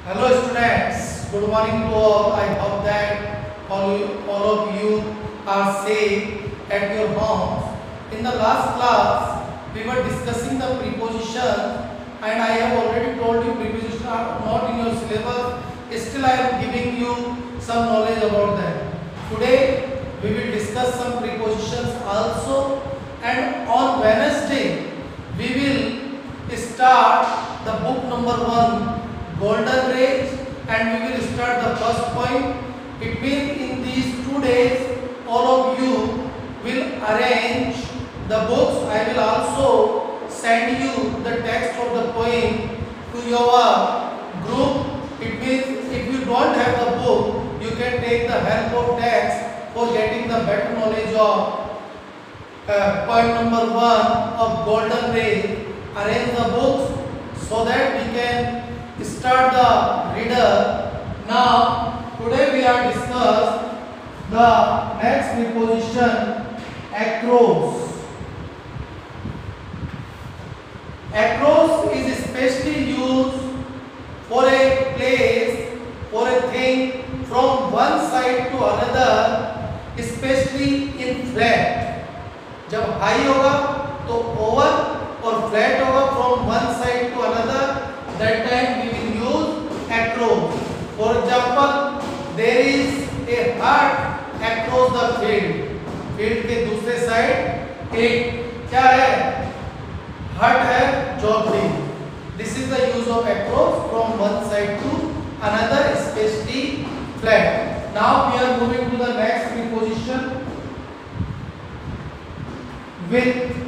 Hello students, good morning to all. I hope that all of you are safe at your homes. In the last class, we were discussing the prepositions and I have already told you prepositions are not in your syllabus. Still I am giving you some knowledge about them. Today, we will discuss some prepositions also, and on Wednesday, we will start the book number 1, Golden Age, and we will start the first point. It means in these 2 days all of you will arrange the books. I will also send you the text of the poem to your group. It means if you don't have the book, you can take the help of text for getting the better knowledge of point number 1 of Golden Age. Arrange the books so that we can start the reader. Now, today we are discuss the next preposition, across. Across is especially used for a place, for a thing from one side to another, especially in flat. जब high होगा तो over और flat होगा from one side to another, that time we will use across. For example, there is a hut across the field. Field के दूसरे side एक क्या है, हट है, झोपड़ी. This is the use of across from one side to another, especially flat. Now we are moving to the next preposition, with.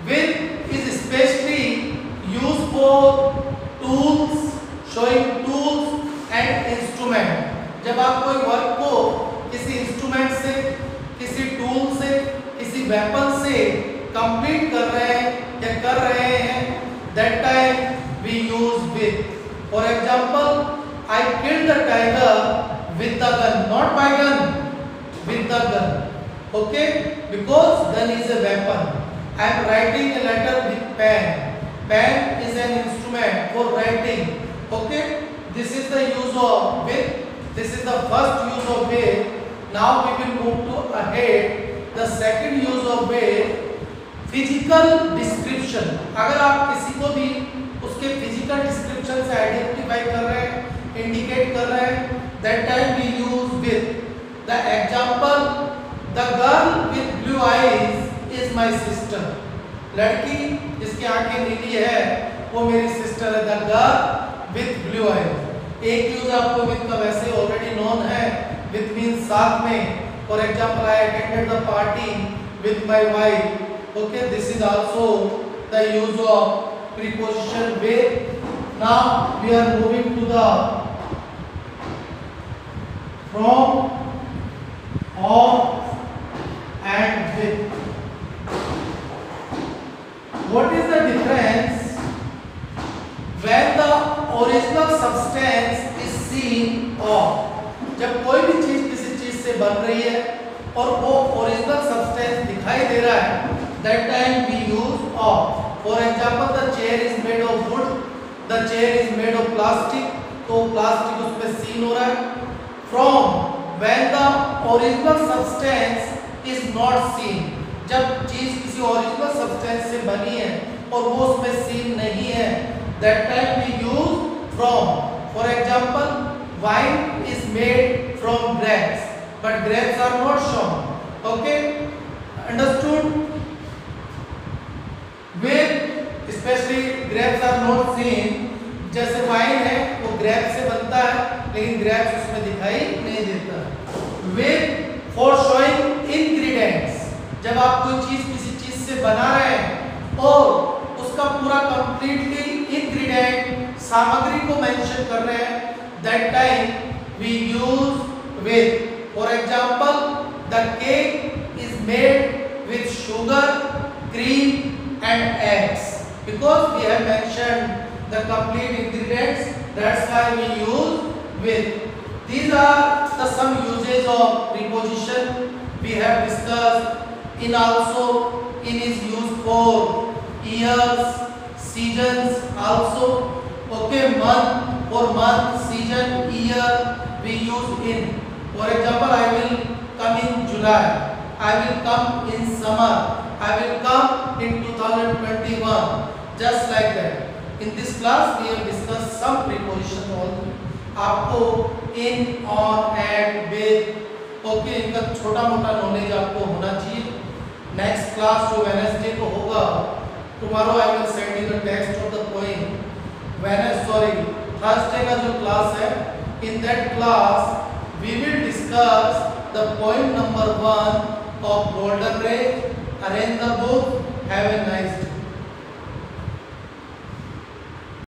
With is especially used for tools, showing tools and instrument. जब आप कोई work को किसी instrument से, किसी tool से, किसी weapon से कंप्लीट कर रहे हैं या कर रहे हैं, that time we use with. For example, I killed the tiger with the gun, not by gun, with the gun. Okay, because gun is a weapon. I am writing a letter with pen. Pen is an instrument for writing. Okay, this is the use of with. This is the first use of with. Now we will move to ahead. The second use of with, physical description. अगर आप किसी को भी उसके physical description से identify कर रहे हैं, indicate कर रहे हैं, that time we use with. The example, the girl with blue eyes is my sister. लड़की जिसकी आंखें नीली है वो मेरी सिस्टर है. The girl with blue eyes. एक यूज आपको विथ का वैसे ऑलरेडी नोन है. विथ मींस साथ में. For example, I attended the party with my wife. Okay, this is also the use of preposition with. Now we are moving to the from, of and with. What is the difference when the original substance is seen of? जब कोई भी चीज किसी चीज से बन रही है और वो ओरिजिनल सब्सटेंस दिखाई दे रहा है, that time we use of. For example, the chair is made of wood, the chair is made of plastic, तो प्लास्टिक उसमें सीन हो रहा है. From, when the original substance is not seen, जब चीज किसी ओरिजिनल सब्सटेंस से बनी है और वो उसमें सीन नहीं है, that time we use from. For example, wine is made from grapes, but grapes are not shown. Okay, understood? With, especially grapes are not seen. जैसे वाइन है वो ग्रेप से बनता है लेकिन ग्रेप्स उसमें दिखाई नहीं देता. With, for showing ingredients. जब आप कोई चीज किसी चीज से बना रहे हैं और उसका पूरा कंप्लीटली इंग्रेडिएंट, सामग्री को मेंशन कर रहे हैं, that time we use with. For example, the cake is made with sugar, cream and eggs. Because we have mentioned the complete ingredients, that's why we use with. These are the some uses of preposition we have discussed. In also, in is used for years, seasons also. Okay, month, for month, season, year we use in. For example, I will come in July, I will come in summer, I will come in 2021, just like that. In this class we have discussed some preposition only. आपको in, on, at, with, okay, इनका छोटा मोटा knowledge आपको होना चाहिए. Next class जो Wednesday को होगा, tomorrow I will send you the text of the poem. Thursday का जो क्लास है, in that class we will discuss the point number 1 of golden ray. Arrange the book. Have a nice day.